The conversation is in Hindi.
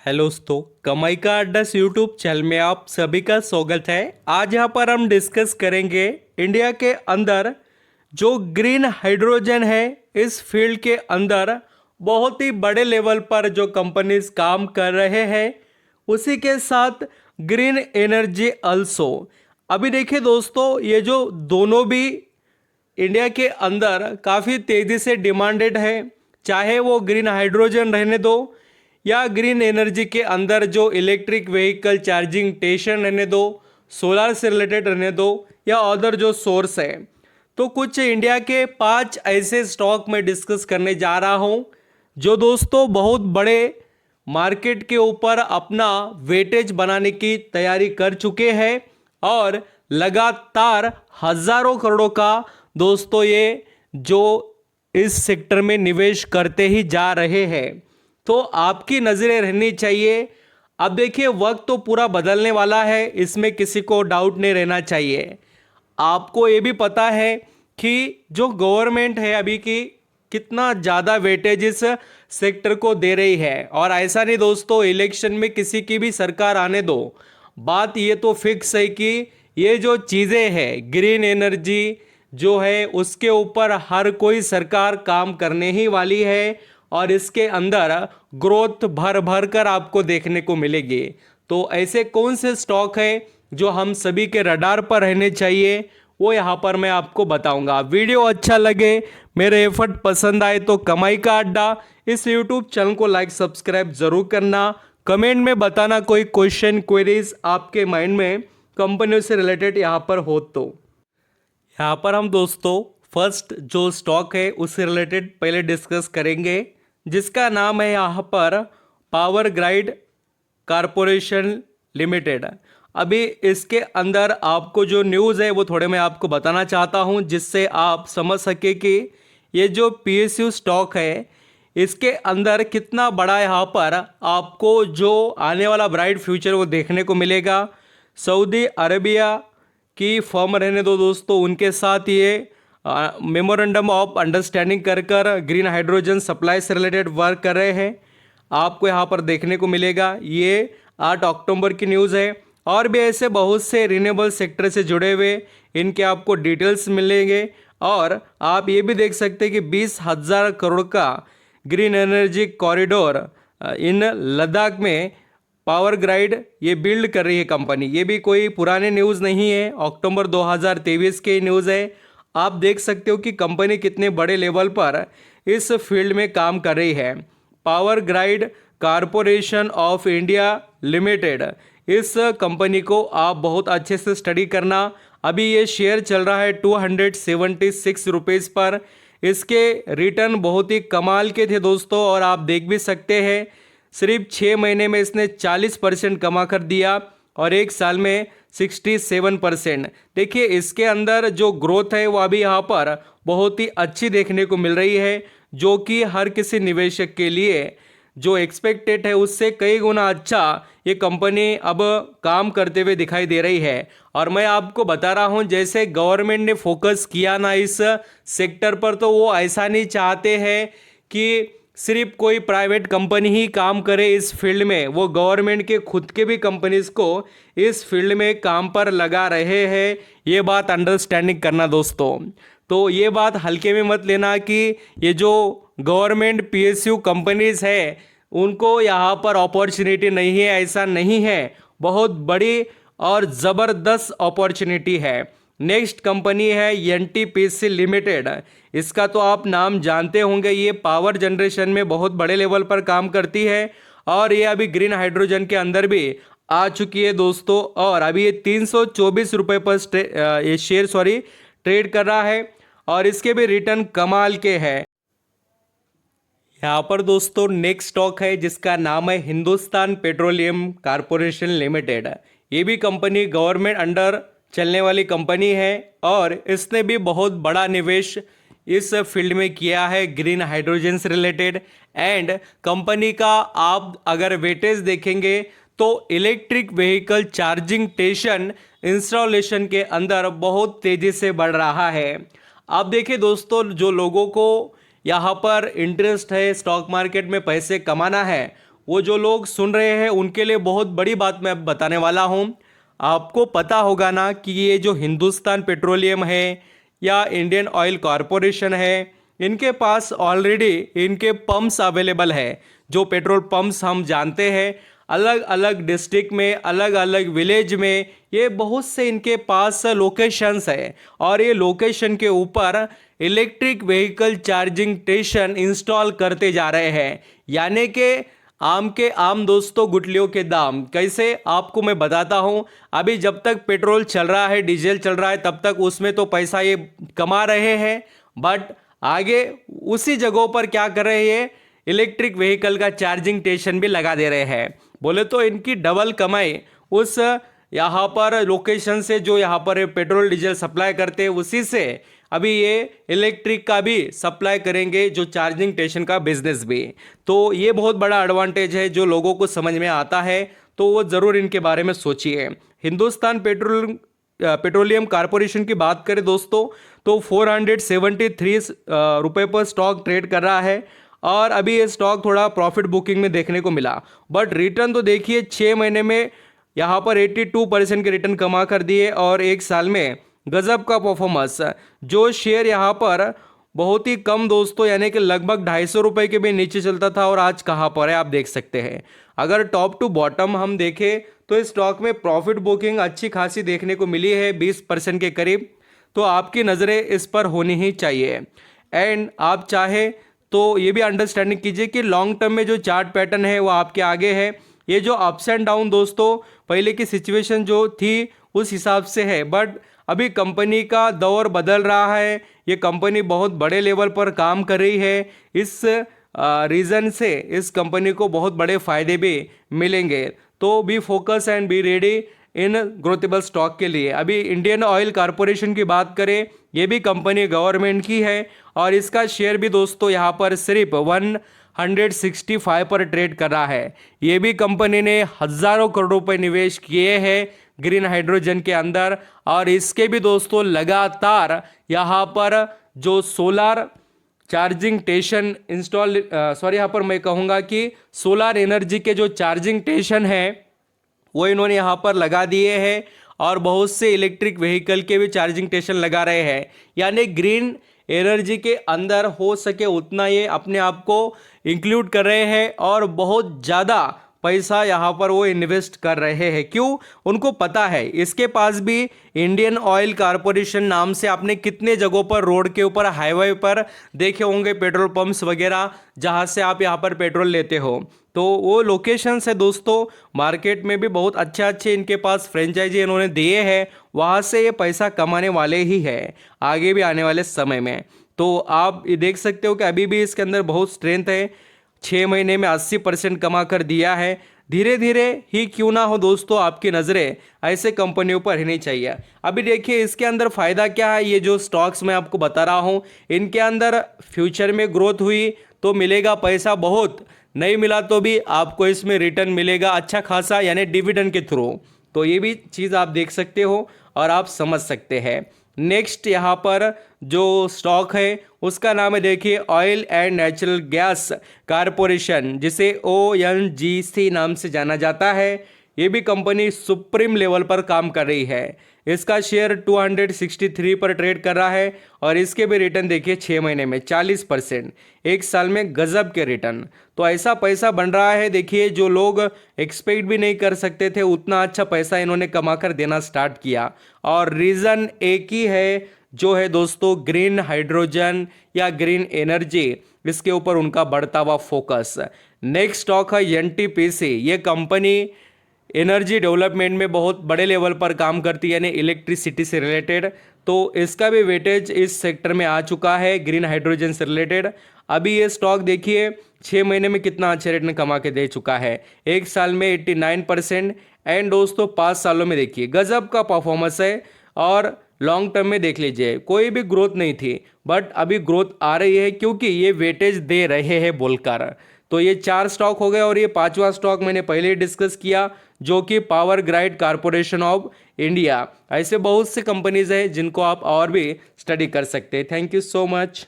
हेलो दोस्तों, कमाई का अड्डा यूट्यूब चैनल में आप सभी का स्वागत है। आज यहाँ पर हम डिस्कस करेंगे इंडिया के अंदर जो ग्रीन हाइड्रोजन है, इस फील्ड के अंदर बहुत ही बड़े लेवल पर जो कंपनीज काम कर रहे हैं, उसी के साथ ग्रीन एनर्जी अल्सो। अभी देखिए दोस्तों, ये जो दोनों भी इंडिया के अंदर काफ़ी तेज़ी से डिमांडेड है, चाहे वो ग्रीन हाइड्रोजन रहने दो या ग्रीन एनर्जी के अंदर जो इलेक्ट्रिक व्हीकल चार्जिंग स्टेशन रहने दो, सोलर से रिलेटेड रहने दो या अदर जो सोर्स है। तो कुछ इंडिया के 5 ऐसे स्टॉक में डिस्कस करने जा रहा हूं जो दोस्तों बहुत बड़े मार्केट के ऊपर अपना वेटेज बनाने की तैयारी कर चुके हैं और लगातार हजारों करोड़ों का दोस्तों ये जो इस सेक्टर में निवेश करते ही जा रहे हैं। तो आपकी नज़रें रहनी चाहिए। अब देखिए, वक्त तो पूरा बदलने वाला है, इसमें किसी को डाउट नहीं रहना चाहिए। आपको ये भी पता है कि जो गवर्नमेंट है अभी की कितना ज़्यादा वेटेज इस सेक्टर को दे रही है। और ऐसा नहीं दोस्तों, इलेक्शन में किसी की भी सरकार आने दो, बात ये तो फिक्स है कि ये जो चीज़ें हैं ग्रीन एनर्जी जो है उसके ऊपर हर कोई सरकार काम करने ही वाली है और इसके अंदर ग्रोथ भर भर कर आपको देखने को मिलेगी। तो ऐसे कौन से स्टॉक है जो हम सभी के रडार पर रहने चाहिए, वो यहाँ पर मैं आपको बताऊंगा। वीडियो अच्छा लगे, मेरे एफर्ट पसंद आए तो कमाई का अड्डा इस यूट्यूब चैनल को लाइक सब्सक्राइब जरूर करना। कमेंट में बताना कोई क्वेश्चन क्वेरीज आपके माइंड में कंपनियों से रिलेटेड यहाँ पर हो। तो यहाँ पर हम दोस्तों फर्स्ट जो स्टॉक है उससे रिलेटेड पहले डिस्कस करेंगे, जिसका नाम है यहाँ पर पावर ग्राइड कारपोरेशन लिमिटेड। अभी इसके अंदर आपको जो न्यूज़ है वो थोड़े मैं आपको बताना चाहता हूँ, जिससे आप समझ सके कि ये जो पीएसयू स्टॉक है इसके अंदर कितना बड़ा यहाँ पर आपको जो आने वाला ब्राइट फ्यूचर वो देखने को मिलेगा। सऊदी अरेबिया की फर्म रहने दो दोस्तों, उनके साथ ये मेमोरेंडम ऑफ अंडरस्टैंडिंग कर ग्रीन हाइड्रोजन सप्लाई से रिलेटेड वर्क कर रहे हैं। आपको यहाँ पर देखने को मिलेगा, ये 8 अक्टूबर की न्यूज़ है। और भी ऐसे बहुत से रिन्यूएबल सेक्टर से जुड़े हुए इनके आपको डिटेल्स मिलेंगे। और आप ये भी देख सकते हैं कि 20,000 करोड़ का ग्रीन एनर्जी कॉरिडोर इन लद्दाख में पावर ग्राइड ये बिल्ड कर रही है कंपनी। ये भी कोई पुराने न्यूज़ नहीं है, अक्टूबर 2023 की न्यूज़ है। आप देख सकते हो कि कंपनी कितने बड़े लेवल पर इस फील्ड में काम कर रही है। Power grid corporation of India limited, इस कंपनी को आप बहुत अच्छे से स्टडी करना। अभी ये शेयर चल रहा है 276 रुपीज़ पर। इसके रिटर्न बहुत ही कमाल के थे दोस्तों, और आप देख भी सकते हैं सिर्फ 6 महीने में इसने 40% कमा कर दिया और 1 साल में 67%। देखिए, इसके अंदर जो ग्रोथ है वो अभी यहाँ पर बहुत ही अच्छी देखने को मिल रही है, जो कि हर किसी निवेशक के लिए जो एक्सपेक्टेड है उससे कई गुना अच्छा ये कंपनी अब काम करते हुए दिखाई दे रही है। और मैं आपको बता रहा हूँ, जैसे गवर्नमेंट ने फोकस किया ना इस सेक्टर पर, तो वो ऐसा नहीं चाहते हैं कि सिर्फ कोई प्राइवेट कंपनी ही काम करे इस फील्ड में। वो गवर्नमेंट के खुद के भी कंपनीज को इस फील्ड में काम पर लगा रहे हैं। ये बात अंडरस्टैंडिंग करना दोस्तों। तो ये बात हल्के में मत लेना कि ये जो गवर्नमेंट पीएसयू कंपनीज है उनको यहाँ पर अपॉर्चुनिटी नहीं है, ऐसा नहीं है। बहुत बड़ी और ज़बरदस्त अपॉर्चुनिटी है। नेक्स्ट कंपनी है एनटीपीसी लिमिटेड। इसका तो आप नाम जानते होंगे, ये पावर जनरेशन में बहुत बड़े लेवल पर काम करती है और ये अभी ग्रीन हाइड्रोजन के अंदर भी आ चुकी है दोस्तों। और अभी ये 324 रुपये पर ये शेयर ट्रेड कर रहा है और इसके भी रिटर्न कमाल के हैं। यहाँ पर दोस्तों नेक्स्ट स्टॉक है जिसका नाम है हिंदुस्तान पेट्रोलियम कारपोरेशन लिमिटेड। ये भी कंपनी गवर्नमेंट अंडर चलने वाली कंपनी है और इसने भी बहुत बड़ा निवेश इस फील्ड में किया है ग्रीन हाइड्रोजन से रिलेटेड। एंड कंपनी का आप अगर वेटेज देखेंगे तो electric vehicle charging station installation के अंदर बहुत तेज़ी से बढ़ रहा है। आप देखिए दोस्तों, जो लोगों को यहाँ पर इंटरेस्ट है स्टॉक मार्केट में पैसे कमाना है, वो जो लोग सुन रहे हैं उनके लिए बहुत बड़ी बात मैं बताने वाला हूँ। आपको पता होगा ना कि ये जो हिंदुस्तान पेट्रोलियम है या इंडियन ऑयल कॉरपोरेशन है, इनके पास ऑलरेडी इनके पंप्स अवेलेबल है। जो पेट्रोल पंप्स हम जानते हैं, अलग अलग डिस्ट्रिक्ट में, अलग अलग विलेज में, ये बहुत से इनके पास लोकेशंस है और ये लोकेशन के ऊपर electric vehicle charging station install करते जा रहे हैं। यानी कि आम के आम दोस्तों गुटलियों के दाम। कैसे, आपको मैं बताता हूं। अभी जब तक पेट्रोल चल रहा है, डीजल चल रहा है, तब तक उसमें तो पैसा ये कमा रहे हैं, बट आगे उसी जगहों पर क्या कर रहे हैं, इलेक्ट्रिक व्हीकल का चार्जिंग स्टेशन भी लगा दे रहे हैं। बोले तो इनकी डबल कमाई उस यहाँ पर लोकेशन से, जो यहाँ पर पेट्रोल डीजल सप्लाई करते हैं, उसी से अभी ये इलेक्ट्रिक का भी सप्लाई करेंगे, जो चार्जिंग स्टेशन का बिजनेस भी। तो ये बहुत बड़ा एडवांटेज है जो लोगों को समझ में आता है, तो वो ज़रूर इनके बारे में सोचिए। हिंदुस्तान पेट्रोलियम कॉरपोरेशन की बात करें दोस्तों, तो 473 रुपये पर स्टॉक ट्रेड कर रहा है और अभी ये स्टॉक थोड़ा प्रॉफिट बुकिंग में देखने को मिला, बट रिटर्न तो देखिए 6 महीने में यहाँ पर 82% के रिटर्न कमा कर दिए और एक साल में गजब का परफॉर्मेंस। जो शेयर यहाँ पर बहुत ही कम दोस्तों, यानी कि लगभग 250 रुपये के भी नीचे चलता था, और आज कहाँ पर है आप देख सकते हैं। अगर टॉप टू बॉटम हम देखें तो इस स्टॉक में प्रॉफिट बुकिंग अच्छी खासी देखने को मिली है, 20% के करीब। तो आपकी नज़रें इस पर होनी ही चाहिए। एंड आप चाहे तो ये भी अंडरस्टैंडिंग कीजिए कि लॉन्ग टर्म में जो चार्ट पैटर्न है वो आपके आगे है। ये जो अप्स एंड डाउन दोस्तों, पहले की सिचुएशन जो थी उस हिसाब से है, बट अभी कंपनी का दौर बदल रहा है। ये कंपनी बहुत बड़े लेवल पर काम कर रही है। इस रीज़न से इस कंपनी को बहुत बड़े फायदे भी मिलेंगे। तो be focus and be ready in growthable stock के लिए। अभी इंडियन ऑयल कॉरपोरेशन की बात करें, ये भी कंपनी गवर्नमेंट की है और इसका शेयर भी दोस्तों यहाँ पर सिर्फ 165 पर ट्रेड कर रहा है। ये भी कंपनी ने हज़ारों करोड़ रुपए निवेश किए हैं ग्रीन हाइड्रोजन के अंदर, और इसके भी दोस्तों लगातार यहाँ पर जो सोलार चार्जिंग स्टेशन इंस्टॉल, यहाँ पर मैं कहूँगा कि सोलार एनर्जी के जो चार्जिंग स्टेशन है वो इन्होंने यहाँ पर लगा दिए हैं, और बहुत से इलेक्ट्रिक व्हीकल के भी चार्जिंग स्टेशन लगा रहे हैं। यानी ग्रीन एनर्जी के अंदर हो सके उतना ये अपने आप को इंक्लूड कर रहे हैं, और बहुत ज़्यादा पैसा यहाँ पर वो इन्वेस्ट कर रहे हैं। क्यों? उनको पता है इसके पास भी इंडियन ऑयल कॉरपोरेशन नाम से आपने कितने जगहों पर, रोड के ऊपर, हाईवे पर देखे होंगे पेट्रोल पंप्स वगैरह, जहाँ से आप यहाँ पर पेट्रोल लेते हो। तो वो लोकेशंस है दोस्तों, मार्केट में भी बहुत अच्छे अच्छे इनके पास फ्रेंचाइजी इन्होंने दिए हैं, वहाँ से ये पैसा कमाने वाले ही है आगे भी आने वाले समय में। तो आप ये देख सकते हो कि अभी भी इसके अंदर बहुत स्ट्रेंथ है। 6 महीने में 80% कमा कर दिया है। धीरे धीरे ही क्यों ना हो दोस्तों, आपकी नज़रें ऐसे कंपनियों पर रहनी चाहिए। अभी देखिए इसके अंदर फ़ायदा क्या है, ये जो स्टॉक्स मैं आपको बता रहा हूँ, इनके अंदर फ्यूचर में ग्रोथ हुई तो मिलेगा पैसा बहुत, नहीं मिला तो भी आपको इसमें रिटर्न मिलेगा अच्छा खासा, यानी डिविडेंड के थ्रू। तो ये भी चीज़ आप देख सकते हो और आप समझ सकते हैं। नेक्स्ट यहाँ पर जो स्टॉक है उसका नाम है देखिए oil and natural gas corporation, जिसे ONGC नाम से जाना जाता है। ये भी कंपनी सुप्रीम लेवल पर काम कर रही है। इसका शेयर 263 पर ट्रेड कर रहा है और इसके भी रिटर्न देखिए 6 महीने में 40%, एक साल में गजब के रिटर्न। तो ऐसा पैसा बन रहा है देखिए, जो लोग एक्सपेक्ट भी नहीं कर सकते थे उतना अच्छा पैसा इन्होंने कमा कर देना स्टार्ट किया। और रीज़न एक ही है, जो है दोस्तों ग्रीन हाइड्रोजन या ग्रीन एनर्जी, इसके ऊपर उनका बढ़ता हुआ फोकस। नेक्स्ट स्टॉक है NTPC। ये कंपनी एनर्जी डेवलपमेंट में बहुत बड़े लेवल पर काम करती है, यानी इलेक्ट्रिसिटी से रिलेटेड। तो इसका भी वेटेज इस सेक्टर में आ चुका है ग्रीन हाइड्रोजन से रिलेटेड। अभी ये स्टॉक देखिए 6 महीने में कितना अच्छे रेट में कमा के दे चुका है, एक साल में 89%, एंड दोस्तों 5 सालों में देखिए गजब का परफॉर्मेंस है। और लॉन्ग टर्म में देख लीजिए कोई भी ग्रोथ नहीं थी, बट अभी ग्रोथ आ रही है क्योंकि ये वेटेज दे रहे हैं बोलकर। तो ये 4 स्टॉक हो गए और ये 5वां स्टॉक मैंने पहले ही डिस्कस किया, जो कि power grid corporation of India. ऐसे बहुत से कंपनीज हैं जिनको आप और भी स्टडी कर सकते हैं। Thank you so much.